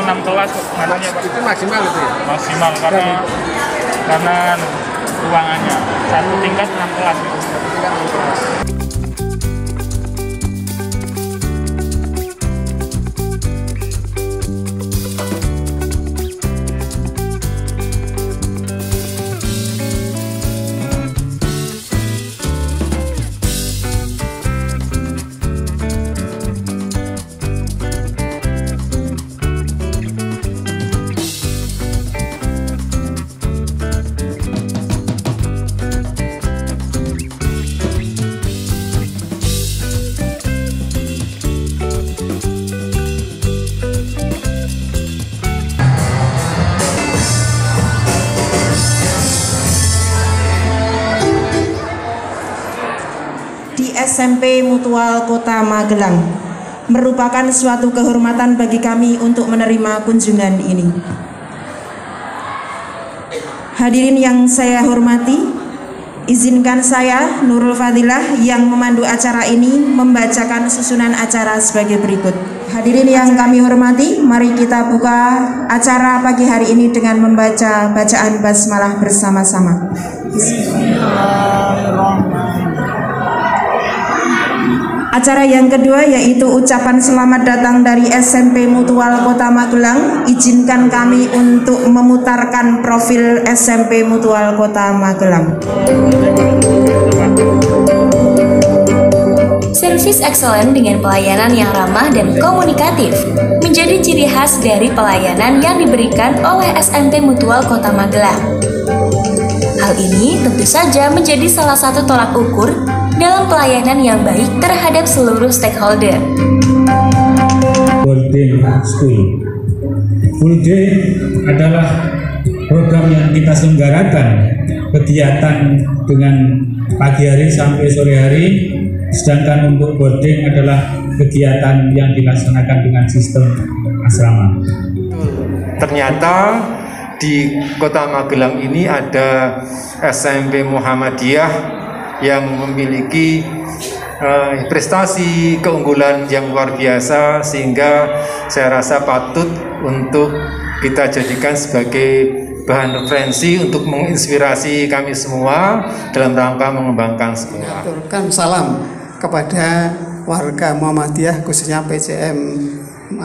6 kelas kok katanya Pak. Itu maksimal itu ya? Maksimal karena ruangannya satu tingkat 6 kelas gitu. SMP Mutual Kota Magelang. Merupakan suatu kehormatan bagi kami untuk menerima kunjungan ini. Hadirin yang saya hormati, izinkan saya Nurul Fadilah yang memandu acara ini membacakan susunan acara sebagai berikut. Hadirin yang kami hormati, mari kita buka acara pagi hari ini dengan membaca bacaan basmalah bersama-sama. Acara yang kedua yaitu ucapan selamat datang dari SMP Mutual Kota Magelang. Izinkan kami untuk memutarkan profil SMP Mutual Kota Magelang. Servis excellent dengan pelayanan yang ramah dan komunikatif menjadi ciri khas dari pelayanan yang diberikan oleh SMP Mutual Kota Magelang. Hal ini tentu saja menjadi salah satu tolak ukur dalam pelayanan yang baik terhadap seluruh stakeholder. Boarding School. Full Day adalah program yang kita selenggarakan kegiatan dengan pagi hari sampai sore hari, sedangkan untuk boarding adalah kegiatan yang dilaksanakan dengan sistem asrama. Ternyata di Kota Magelang ini ada SMP Muhammadiyah yang memiliki prestasi keunggulan yang luar biasa, sehingga saya rasa patut untuk kita jadikan sebagai bahan referensi untuk menginspirasi kami semua dalam rangka mengembangkan sekolah. Aturkan salam kepada warga Muhammadiyah khususnya PCM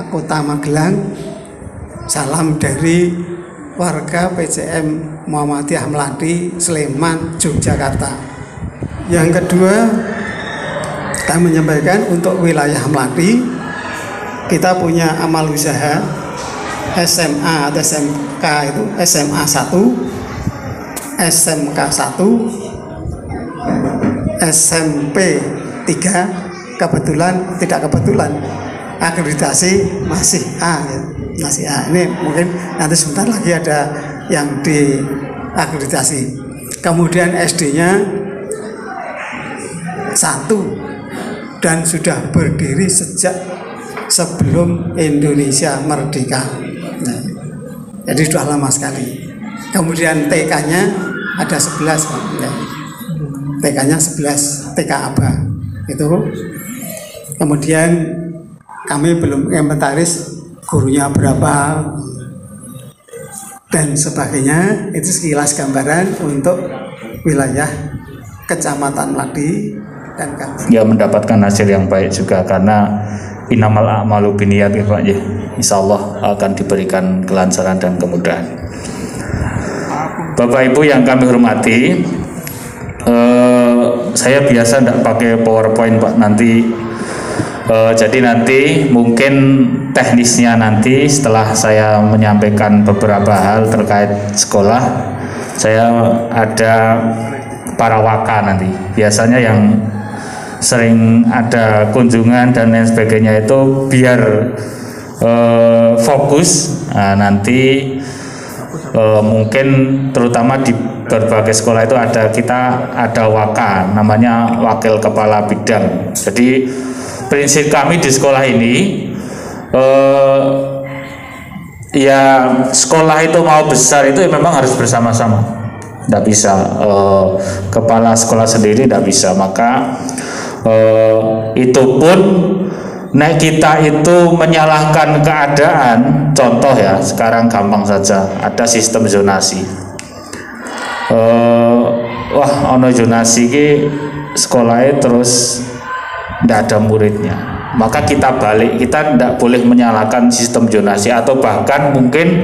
Kota Magelang. Salam dari warga PCM Muhammadiyah Melati, Sleman, Yogyakarta. Yang kedua, kami menyampaikan untuk wilayah Melati, kita punya amal usaha SMA atau SMK itu SMA 1, SMK 1, SMP 3, tidak kebetulan akreditasi masih A ya. Masih A. Ini mungkin nanti sebentar lagi ada yang diakreditasi. Kemudian SD-nya 1 dan sudah berdiri sejak sebelum Indonesia merdeka. Nah, jadi sudah lama sekali. Kemudian TK-nya ada 11, ya. TK-nya 11, TK Aba itu. Kemudian kami belum inventaris gurunya berapa dan sebagainya. Itu sekilas gambaran untuk wilayah Kecamatan Melati. Ya, mendapatkan hasil yang baik juga, karena innamal a'malu binniyat ya Pak ya. Insyaallah akan diberikan kelancaran dan kemudahan. Bapak Ibu yang kami hormati, saya biasa tidak pakai PowerPoint Pak nanti. Jadi nanti mungkin teknisnya nanti setelah saya menyampaikan beberapa hal terkait sekolah, saya ada para waka nanti. Biasanya yang sering ada kunjungan dan lain sebagainya itu biar fokus. Nah, nanti mungkin terutama di berbagai sekolah itu ada waka, namanya wakil kepala bidang. Jadi prinsip kami di sekolah ini ya sekolah itu mau besar itu memang harus bersama-sama, tidak bisa kepala sekolah sendiri, tidak bisa. Maka itu pun nek kita itu menyalahkan keadaan, contoh ya, sekarang gampang saja, ada sistem zonasi. Wah, ono zonasi ki sekolahnya terus tidak ada muridnya, maka kita balik, kita tidak boleh menyalahkan sistem zonasi, atau bahkan mungkin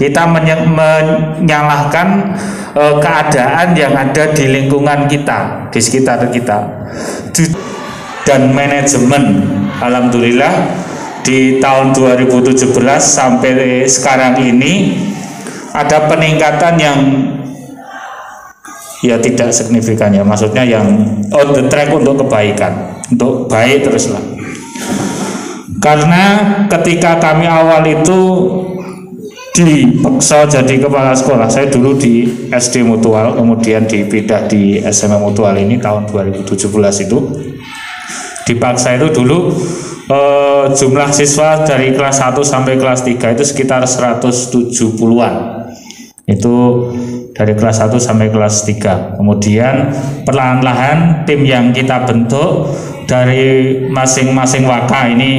kita menyalahkan keadaan yang ada di lingkungan kita, di sekitar kita. Dan manajemen, alhamdulillah di tahun 2017 sampai sekarang ini ada peningkatan yang ya tidak signifikan ya, maksudnya yang on the track untuk kebaikan, untuk baik teruslah. Karena ketika kami awal itu dipaksa jadi kepala sekolah, saya dulu di SD Mutual, kemudian dipindah di SMA Mutual ini tahun 2017 itu. Dipaksa itu dulu jumlah siswa dari kelas 1 sampai kelas 3 itu sekitar 170-an. Itu dari kelas 1 sampai kelas 3. Kemudian perlahan-lahan tim yang kita bentuk dari masing-masing waka ini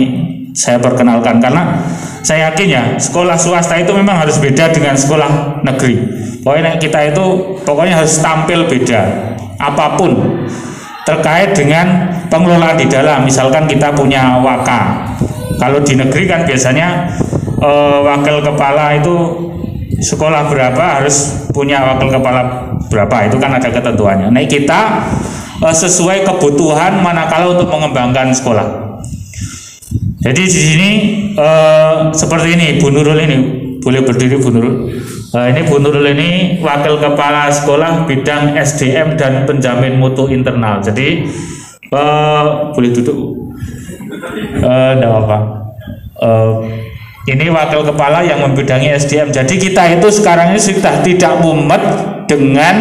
saya perkenalkan, karena saya yakin ya sekolah swasta itu memang harus beda dengan sekolah negeri. Pokoknya kita itu pokoknya harus tampil beda apapun terkait dengan pengelolaan di dalam. Misalkan kita punya waka, kalau di negeri kan biasanya wakil kepala itu sekolah berapa harus punya wakil kepala berapa, itu kan ada ketentuannya. Nah, kita sesuai kebutuhan manakala untuk mengembangkan sekolah. Jadi di sini seperti ini, Bu Nurul ini, boleh berdiri Bu Nurul. Ini Bu Nurul ini wakil kepala sekolah bidang SDM dan penjamin mutu internal. Jadi boleh duduk, tidak apa. Ini wakil kepala yang membidangi SDM. Jadi kita itu sekarang ini sudah tidak mumet dengan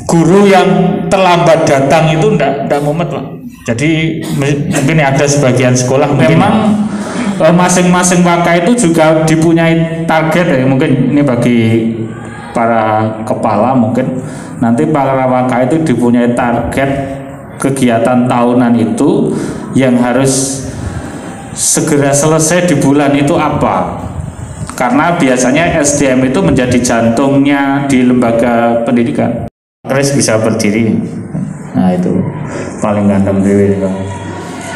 guru yang terlambat datang, itu tidak mumet Pak. Jadi mungkin ada sebagian sekolah memang masing-masing waka itu juga dipunyai target ya. Mungkin ini bagi para kepala, mungkin nanti para waka itu dipunyai target kegiatan tahunan itu yang harus segera selesai di bulan itu apa. Karena biasanya SDM itu menjadi jantungnya di lembaga pendidikan. Chris bisa berdiri. Nah itu paling ganteng dewe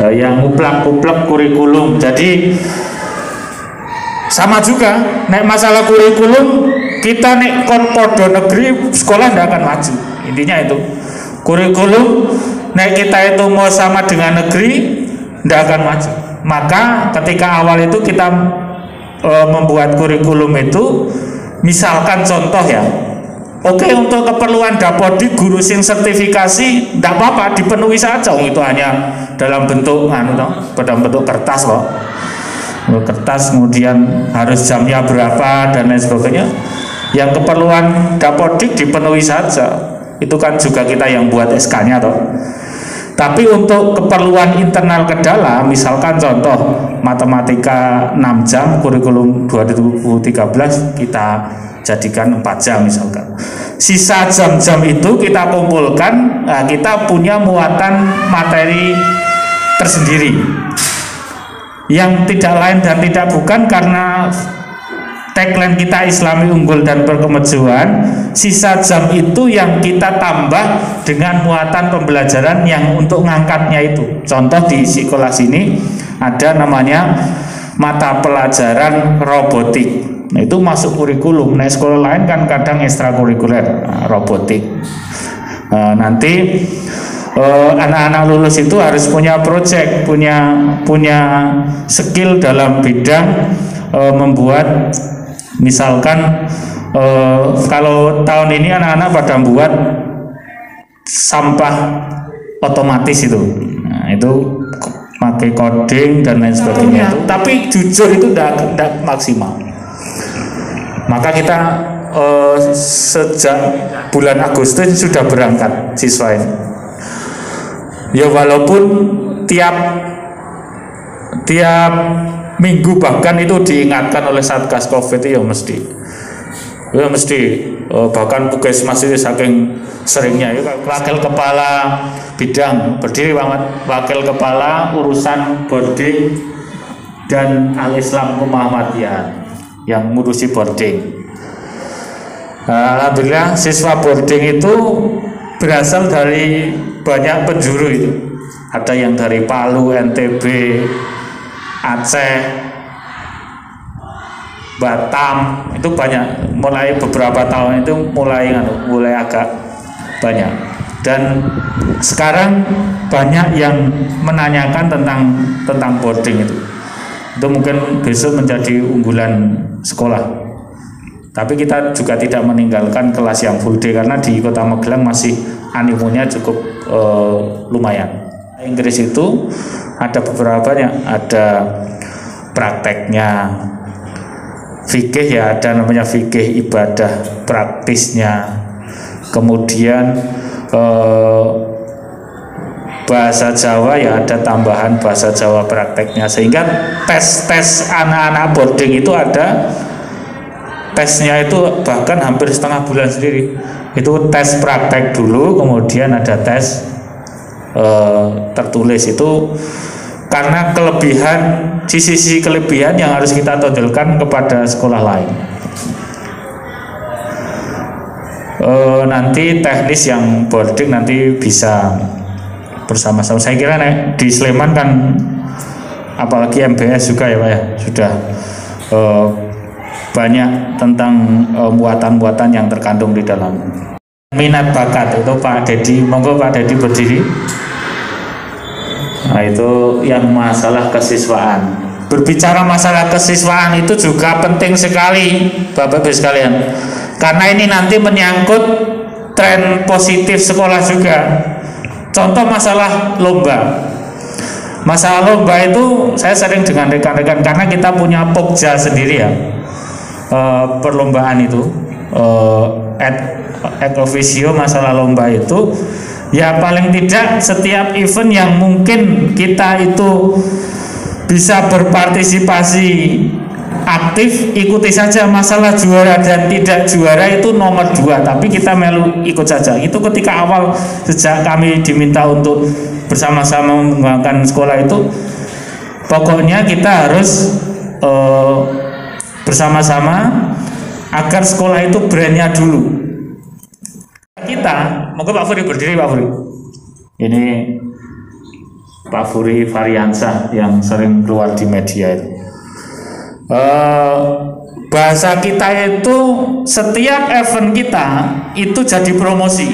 yang uplak-uplak kurikulum. Jadi sama juga nek masalah kurikulum, kita nek podo negeri sekolah tidak akan maju. Intinya itu kurikulum, nek kita itu mau sama dengan negeri tidak akan maju. Maka ketika awal itu kita membuat kurikulum itu, misalkan contoh ya, oke, untuk keperluan Dapodik guru sing sertifikasi tidak apa-apa, dipenuhi saja. Itu hanya dalam bentuk dalam bentuk kertas loh. Kertas, kemudian harus jamnya berapa dan lain sebagainya. Yang keperluan Dapodik dipenuhi saja. Itu kan juga kita yang buat SK-nya toh. Tapi untuk keperluan internal ke dalam, misalkan contoh matematika 6 jam, kurikulum 2013 kita jadikan 4 jam misalkan. Sisa jam-jam itu kita kumpulkan, nah kita punya muatan materi tersendiri yang tidak lain dan tidak bukan karena tagline kita Islami unggul dan berkemajuan. Sisa jam itu yang kita tambah dengan muatan pembelajaran yang untuk ngangkatnya itu. Contoh di sekolah sini ada namanya mata pelajaran robotik. Nah, itu masuk kurikulum. Nah, sekolah lain kan kadang ekstrakurikuler robotik. Nanti anak-anak lulus itu harus punya project, punya skill dalam bidang membuat, misalkan kalau tahun ini anak-anak pada membuat sampah otomatis itu. Nah, itu pakai coding dan lain sebagainya itu. Tapi jujur itu tidak maksimal. Maka kita sejak bulan Agustus sudah berangkat siswa ini. Ya walaupun tiap minggu bahkan itu diingatkan oleh Satgas Covid itu ya mesti bahkan puskesmas itu saking seringnya ya wakil kepala bidang, berdiri Wakil Kepala Urusan Boarding dan Al-Islam Muhammadiyah yang ngurusi boarding. Alhamdulillah siswa boarding itu berasal dari banyak penjuru itu. Ada yang dari Palu, NTB, Aceh, Batam, itu banyak. Mulai beberapa tahun itu mulai agak banyak. Dan sekarang banyak yang menanyakan tentang boarding itu. Itu mungkin besok menjadi unggulan sekolah. Tapi kita juga tidak meninggalkan kelas yang full day karena di Kota Magelang masih animonya cukup lumayan. Inggris itu ada beberapanya, ada prakteknya, fikih ya, ada namanya fikih ibadah praktisnya, kemudian bahasa Jawa ya ada tambahan bahasa Jawa prakteknya, sehingga tes anak-anak boarding itu ada tesnya itu bahkan hampir setengah bulan sendiri. Itu tes praktek dulu, kemudian ada tes tertulis. Itu karena kelebihan, sisi kelebihan yang harus kita tonjolkan kepada sekolah lain. Nanti teknis yang boarding nanti bisa bersama-sama. Saya kira di Sleman kan apalagi MBS juga ya Pak ya, sudah banyak tentang muatan-muatan yang terkandung di dalam. Minat bakat itu Pak Dedi, monggo Pak Dedi berdiri. Nah itu yang masalah kesiswaan. Berbicara masalah kesiswaan itu juga penting sekali Bapak-Ibu sekalian, karena ini nanti menyangkut tren positif sekolah juga. Contoh masalah lomba. Masalah lomba itu saya sering dengan rekan-rekan, karena kita punya Pokja sendiri ya, perlombaan itu ad officio masalah lomba itu. Ya paling tidak setiap event yang mungkin kita itu bisa berpartisipasi aktif, ikuti saja. Masalah juara dan tidak juara itu nomor 2, tapi kita melu ikut saja. Itu ketika awal sejak kami diminta untuk bersama-sama mengembangkan sekolah itu, pokoknya kita harus bersama-sama agar sekolah itu brandnya dulu. Kita, monggo Pak Furi berdiri Pak Furi. Ini Pak Furi Variansah yang sering keluar di media itu. Bahasa kita itu setiap event kita itu jadi promosi.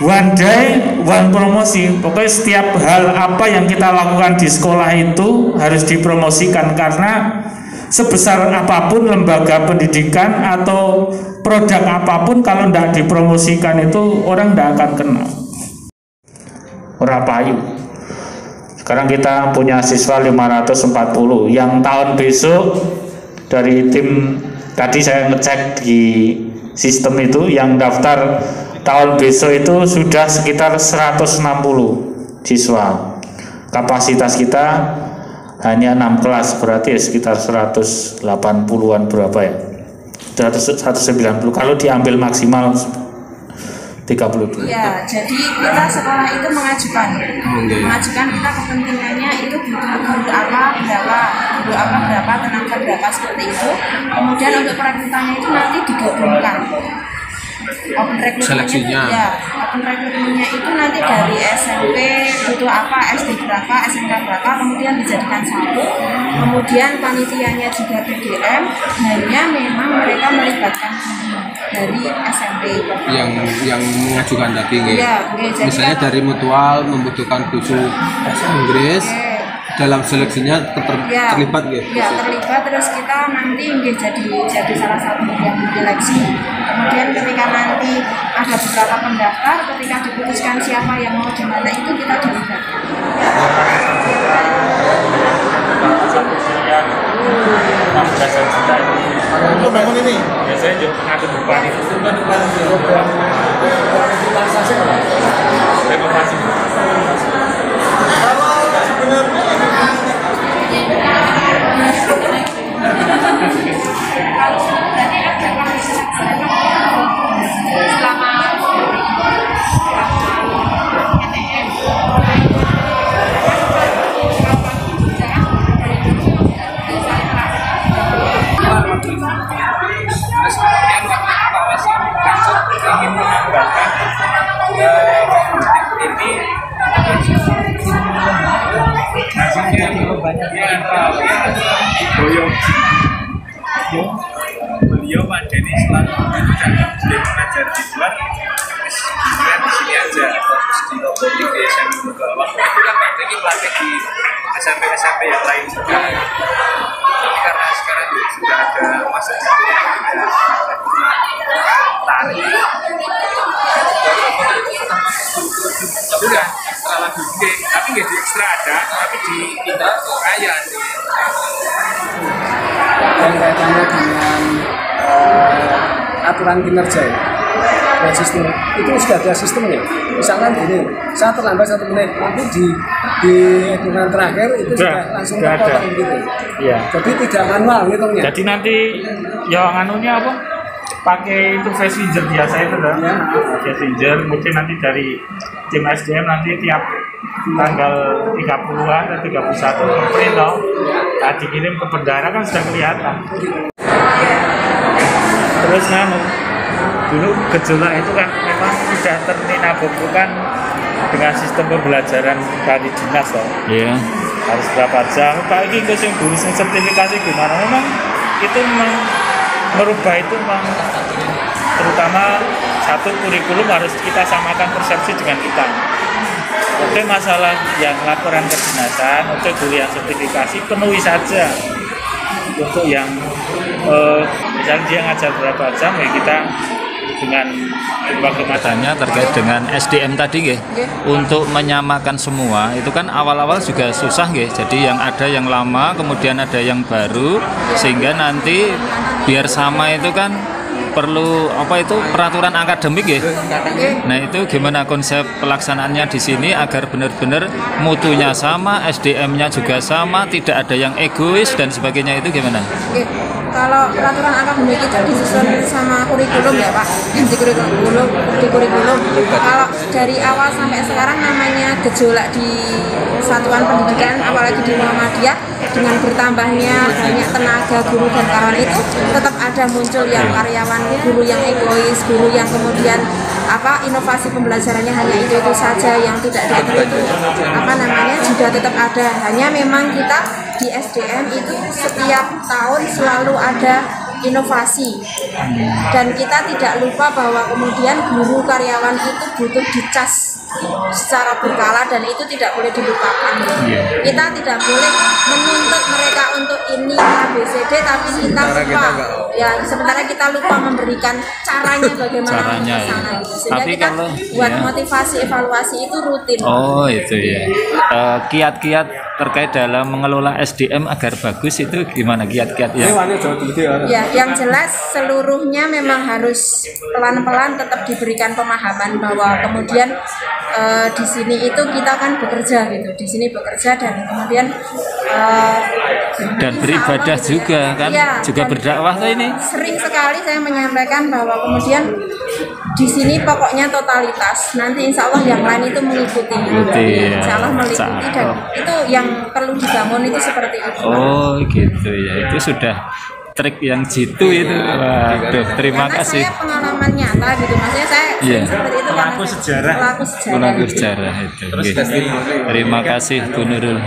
One day, one promosi. Pokoknya setiap hal apa yang kita lakukan di sekolah itu harus dipromosikan, karena sebesar apapun lembaga pendidikan atau produk apapun, kalau tidak dipromosikan itu orang tidak akan kenal. Ora payu. Sekarang kita punya siswa 540, yang tahun besok dari tim tadi saya ngecek di sistem itu, yang daftar tahun besok itu sudah sekitar 160 siswa. Kapasitas kita hanya 6 kelas, berarti ya sekitar 180-an berapa ya, 190 kalau diambil maksimal 32. Ya, jadi kita sekolah itu mengajukan kita kepentingannya itu butuh guru apa berapa, tenaga berapa, seperti itu. Kemudian untuk perekrutannya itu nanti digabungkan. Open rekrutmennya itu nanti dari SMP butuh apa, SD berapa, SMK berapa, kemudian dijadikan satu. Kemudian panitianya juga PDM, hanya memang mereka melibatkan dari SMP yang mengajukan tadi ya, misalnya dari mutual membutuhkan guru bahasa Inggris, dalam seleksinya terlibat gitu. Ya, terlibat, terus kita nanti jadi salah satu yang diseleksi. Kemudian ketika nanti ada beberapa pendaftar, ketika diputuskan siapa yang mau di mana itu kita dilibatkan. Untuk bangun ini biasanya juga ada depan itu renovasi. katanya boyong. Beliau Pak Denny selalu itu jangan belajar di luar, di sini aja, fokus di robotik di SMP bawah. Itu kan Pak Denny pelatih di SMP yang lain juga. Tapi karena sekarang sudah ada masa tarik. Tapi kan ekstra lagi, tapi nggak di ekstra ada, tapi di kita kaya. Dan kaitannya dengan aturan kinerja ya, sistem itu sudah ada sistemnya. Misalkan gini, saya terlambat 1 menit, nanti di hitungan terakhir itu sudah langsung terpotong gitu. Iya. Jadi tidak manual hitungnya. Jadi nanti yang anunya apa? Pakai itu messenger biasa itu kan? Ya. Messenger, mungkin nanti dari tim SDM nanti tiap tanggal 30-an dan 31 print dong. Nah, dikirim ke bendara kan sudah kelihatan. Terus dulu gejolak itu kan memang sudah terminabobokan dengan sistem pembelajaran dari dinas toh. Iya. Harus berapa jam? Pak ini kucing guru sertifikasi gimana? Memang itu memang merubah itu memang terutama satu kurikulum harus kita samakan persepsi dengan kita. Oke, masalah yang laporan kedinasan, untuk guru yang sertifikasi penuhi saja. Untuk yang misalnya dia ngajar berapa jam ya kita dengan bagaimana terkait dengan SDM tadi untuk menyamakan semua itu kan awal-awal juga susah jadi yang ada yang lama kemudian ada yang baru sehingga nanti biar sama itu kan perlu peraturan akademik Nah itu gimana konsep pelaksanaannya di sini agar benar-benar mutunya sama, SDM-nya juga sama, tidak ada yang egois dan sebagainya, itu gimana? Kalau peraturan akademik itu disusun sama kurikulum ya Pak, di kurikulum. Kalau dari awal sampai sekarang namanya gejolak di satuan pendidikan, apalagi di Muhammadiyah, dengan bertambahnya banyak tenaga guru dan karyawan itu tetap ada muncul yang karyawan guru yang egois, guru yang kemudian inovasi pembelajarannya hanya itu saja yang tidak itu juga tetap ada. Hanya memang kita di SDM itu setiap tahun selalu ada inovasi dan kita tidak lupa bahwa kemudian guru karyawan itu butuh dicas secara berkala dan itu tidak boleh dilupakan. Kita tidak boleh menuntut mereka untuk ini ABCD tapi kita lupa sementara kita lupa memberikan caranya bagaimana ke sana sehingga tapi kita buat motivasi evaluasi itu rutin. Itu ya. Kiat-kiat terkait dalam mengelola SDM agar bagus itu gimana kiat-kiat ya? Yang jelas seluruhnya memang harus pelan-pelan tetap diberikan pemahaman bahwa kemudian di sini itu kita kan bekerja di sini bekerja dan kemudian dan beribadah juga kan, juga berdakwah ini. Sering sekali saya menyampaikan bahwa kemudian di sini pokoknya totalitas. Nanti insya Allah yang lain itu mengikuti. Insya Allah mengikuti dan itu yang perlu dibangun itu seperti itu. Gitu ya. Itu sudah trik yang jitu itu. Waduh, terima kasih. Saya pengalaman nyata maksudnya saya seperti itu pelaku sejarah itu. Terima kasih Bu Nurul.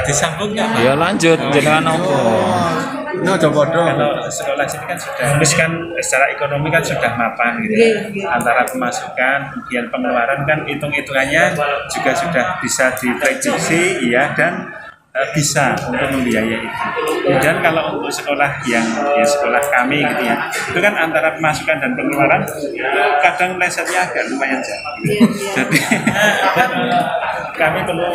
Disambungnya ya lanjut jenengan apa? Kalau sekolah sini kan sudah secara ekonomi kan sudah mapan antara pemasukan kemudian pengeluaran kan hitung-hitungannya juga sudah bisa diprediksi dan bisa untuk membiayai itu. Kemudian kalau untuk sekolah yang sekolah kami itu kan antara pemasukan dan pengeluaran kadang melesetnya agak lumayan jauh. Jadi kami perlu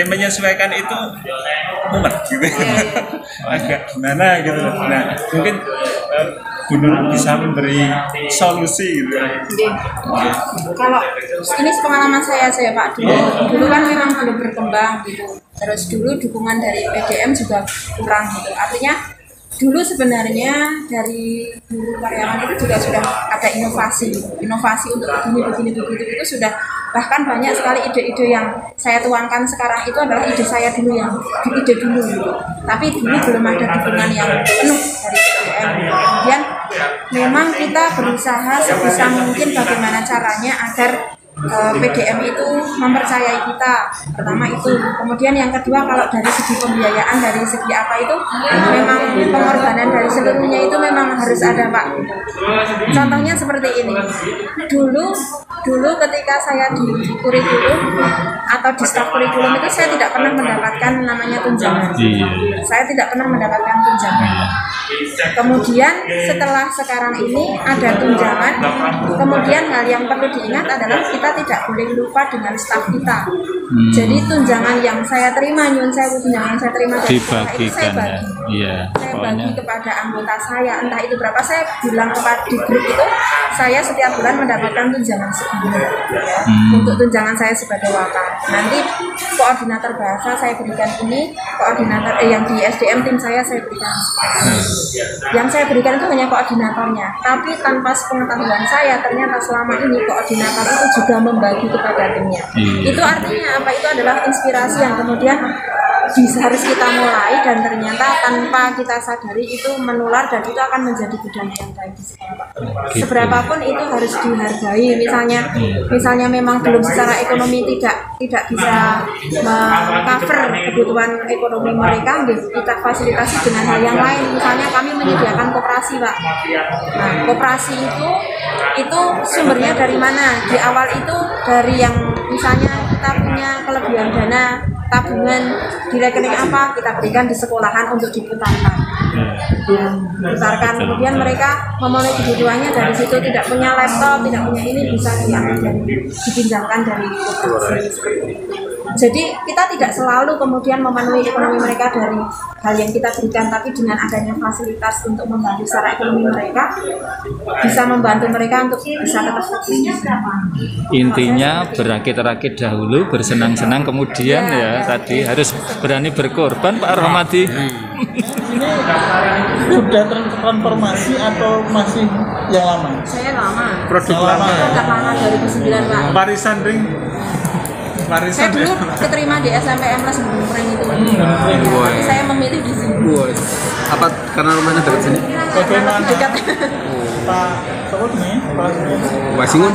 menyesuaikan itu mumet agak gimana Nah mungkin Gunung bisa memberi solusi Kalau ini pengalaman saya Pak, dulu kan memang belum berkembang terus dulu dukungan dari PDM juga kurang artinya dulu sebenarnya dari guru karyawan itu juga sudah ada inovasi untuk begini itu sudah, bahkan banyak sekali ide-ide yang saya tuangkan sekarang itu adalah ide saya dulu tapi dulu belum ada dukungan yang penuh dari PDM. Kemudian memang kita berusaha sebisa mungkin bagaimana caranya agar PDM itu mempercayai kita, pertama itu. Kemudian yang kedua, kalau dari segi pembiayaan, dari segi apa itu memang pengorbanan dari seluruhnya itu memang harus ada, Pak. Contohnya seperti ini. Dulu ketika saya di kurikulum atau di staf kurikulum itu saya tidak pernah mendapatkan namanya tunjangan. Saya tidak pernah mendapatkan tunjangan. Kemudian setelah sekarang ini ada tunjangan, kemudian hal yang perlu diingat adalah kita tidak boleh lupa dengan staf kita. Jadi tunjangan yang saya terima, tunjangan yang saya terima dari sekolah itu saya bagi. Saya bagi kepada anggota saya, entah itu berapa. Saya bilang kepada di grup itu, saya setiap bulan mendapatkan tunjangan segini. Untuk tunjangan saya sebagai wakil. Nanti koordinator bahasa saya berikan ini, koordinator yang di SDM tim saya berikan. Yang saya berikan itu hanya koordinatornya, tapi tanpa sepengetahuan saya ternyata selama ini koordinator itu juga membagi kepada timnya. Itu artinya apa? Itu adalah inspirasi yang kemudian harus kita mulai, dan ternyata tanpa kita sadari itu menular dan itu akan menjadi budaya yang baik di sekolah. Seberapapun itu harus dihargai. Misalnya memang belum secara ekonomi tidak bisa meng-cover kebutuhan ekonomi mereka, kita fasilitasi dengan hal yang lain. Misalnya kami menyediakan koperasi, Pak. Nah, koperasi itu sumbernya dari mana? Di awal itu dari yang misalnya kita punya kelebihan dana tabungan di rekening apa, kita berikan di sekolahan untuk diputarkan. Kemudian mereka memenuhi kebutuhannya dari situ, tidak punya laptop, tidak punya ini, bisa dipinjamkan dari koperasi. Jadi kita tidak selalu kemudian memenuhi ekonomi mereka dari hal yang kita berikan, tapi dengan adanya fasilitas untuk membantu secara ekonomi mereka, bisa membantu mereka untuk bisa tetap fokus. Intinya berakit-rakit dahulu, bersenang-senang kemudian tadi harus berani berkorban, Pak Rohmadi. Ini sudah transformasi atau masih yang lama? Saya lama. Produk lama. Produk lama 2009, Pak. Warisan ring. Saya dulu keterima di SMPM lah sebelum prank itu. Tapi saya memilih di sini. Apa karena rumahnya dekat sini? Bagaimana? Dekat. Pak Soun nih, Pak Wasiun.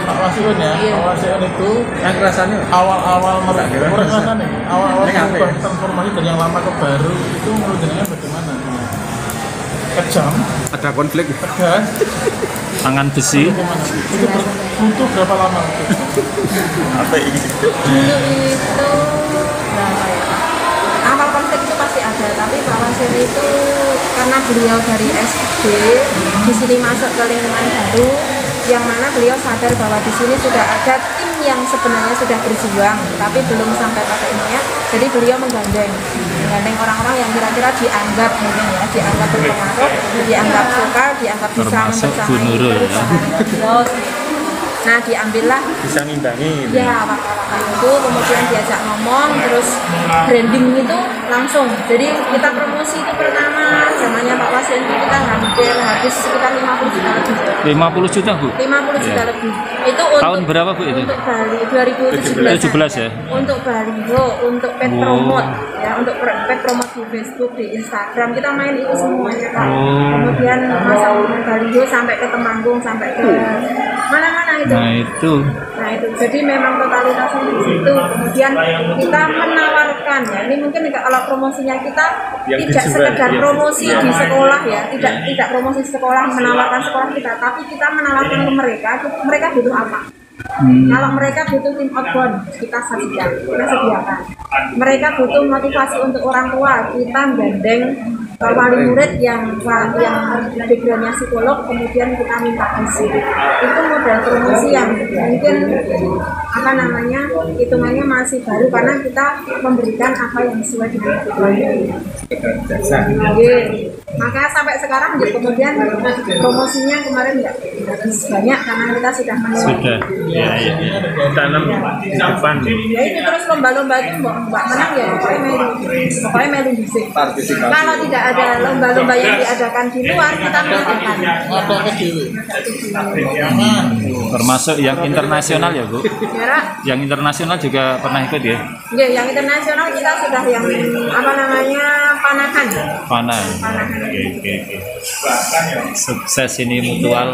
Pak Wasiun ya. Pak Wasiun itu yang rasanya awal-awal awal-awal transformasi dari yang lama ke baru itu menurut jenengan bagaimana? Kejam. Ada konflik. Tegas. Tangan besi. Itu butuh berapa lama? Apa ini? Dulu itu berapa ya? Awal konflik itu pasti ada, tapi Pak Wasir itu karena beliau dari SD di sini masuk ke lingkungan baru, yang mana beliau sadar bahwa di sini sudah ada tim yang sebenarnya sudah berjuang, tapi belum sampai pada ininya. Jadi beliau menggandeng orang-orang yang kira-kira dianggap dianggap berpengaruh, dianggap suka, dianggap bisa membersamai perusahaan. Nah, diambillah bisa ngimbangi ya waktu itu, kemudian diajak ngomong, terus branding itu langsung. Jadi kita promosi itu pertama zamannya Pak Wasin itu kita hampir habis sekitar 50 juta lebih. 50 juta, Bu? 50 juta lebih. Itu untuk tahun berapa, Bu, itu? Untuk Bali 2017 ya? Untuk baliho, untuk pet promote ya, untuk pet promote di Facebook, di Instagram, kita main itu semuanya, Pak. Kemudian masa baliho sampai ke Temanggung, sampai ke mana-mana itu. Nah itu. Jadi memang totalitasnya di situ. Kemudian kita menawarkan ya. Ini mungkin kalau promosinya kita tidak sekedar promosi di sekolah ya, tidak promosi sekolah, menawarkan sekolah kita, tapi kita menawarkan ke mereka butuh apa. Kalau mereka butuh tim outbound, kita sediakan. Mereka butuh motivasi untuk orang tua, kita gandeng wali murid yang backgroundnya psikolog, kemudian kita minta isi. Itu model promosi yang mungkin hitungannya masih baru, karena kita memberikan apa yang sesuai dengan kebutuhan. Makanya sampai sekarang kemudian promosinya kemarin nggak banyak karena kita sudah sudah tanam di depan. Ya itu terus lomba-lomba itu mbak menang ya pokoknya melu bisik. Kalau tidak ada lomba-lomba yang diadakan di luar, kita melakukan. Termasuk yang internasional ya, Bu? Yang internasional juga pernah ikut ya? Iya, yang internasional kita sudah yang panahan. Oke. Sukses ini Mutual.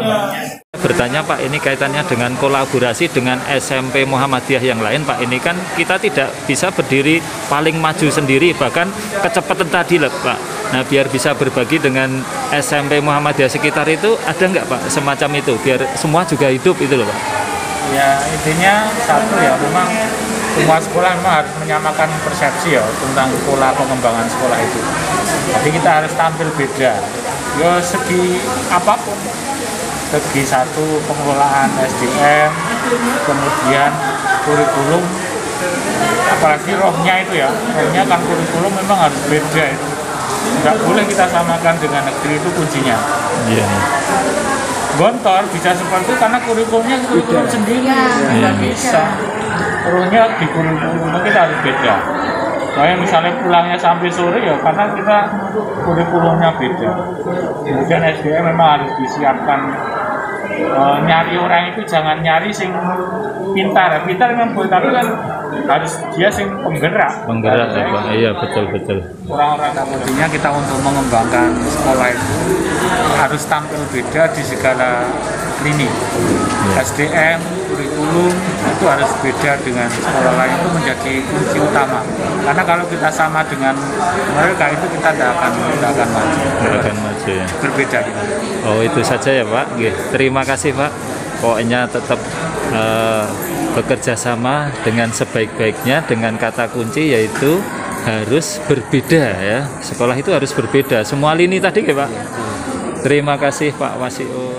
Bertanya Pak, ini kaitannya dengan kolaborasi dengan SMP Muhammadiyah yang lain Pak. Ini kan kita tidak bisa berdiri paling maju sendiri, bahkan kecepatan tadi lah Pak. Nah biar bisa berbagi dengan SMP Muhammadiyah sekitar itu, ada nggak Pak semacam itu, biar semua juga hidup itu loh Pak? Ya intinya satu ya, memang semua sekolah memang harus menyamakan persepsi ya tentang pola pengembangan sekolah itu. Jadi kita harus tampil beda, ya segi apapun. Segi satu pengelolaan SDM, kemudian kurikulum, apalagi rohnya itu ya, rohnya kan kurikulum memang harus beda itu. Nggak boleh kita samakan dengan negeri, itu kuncinya. Iya. Gontor bisa seperti itu karena kurikulumnya kurikulum sendiri, nggak bisa. Rohnya di kurikulum kita harus beda. Kayak misalnya pulangnya sampai sore ya karena kita kurikulumnya beda. Kemudian SDM memang harus disiapkan. Nyari orang itu jangan nyari sing pintar memang boleh, tapi kan harus dia sing penggerak ya Pak. Iya betul. Orang-orang intinya kita untuk mengembangkan sekolah itu harus tampil beda di segala lini. SDM, kurikulum itu harus beda dengan sekolah lain, itu menjadi kunci utama. Karena kalau kita sama dengan mereka itu kita tidak akan maju ya. Berbeda gitu. Oh itu saja ya Pak. Terima kasih Pak. Pokoknya tetap bekerja sama dengan sebaik-baiknya, dengan kata kunci yaitu harus berbeda ya. Sekolah itu harus berbeda. Semua lini tadi ya Pak. Terima kasih Pak Wasiun.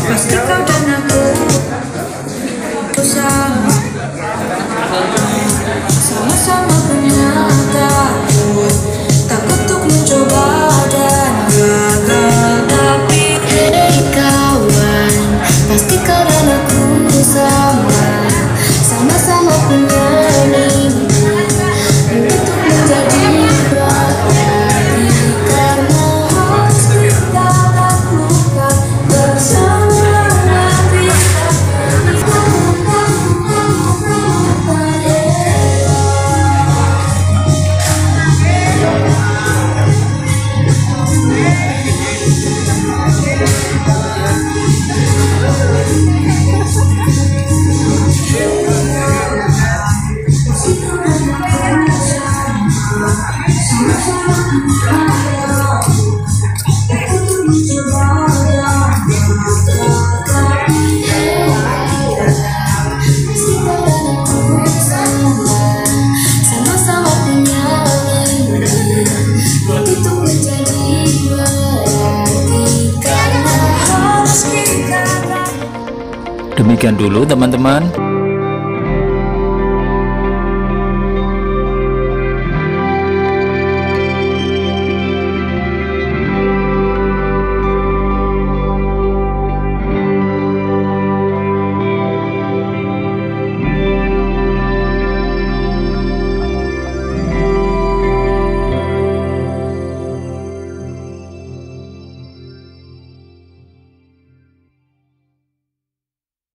Pasti kau dan aku sama-sama punya takut untuk mencoba dan gagal, tapi hey kawan, pasti kau dan aku sama-sama punya mimpi untuk menjadi berarti, karena harus kita lakukan bersama. Demikian dulu teman-teman.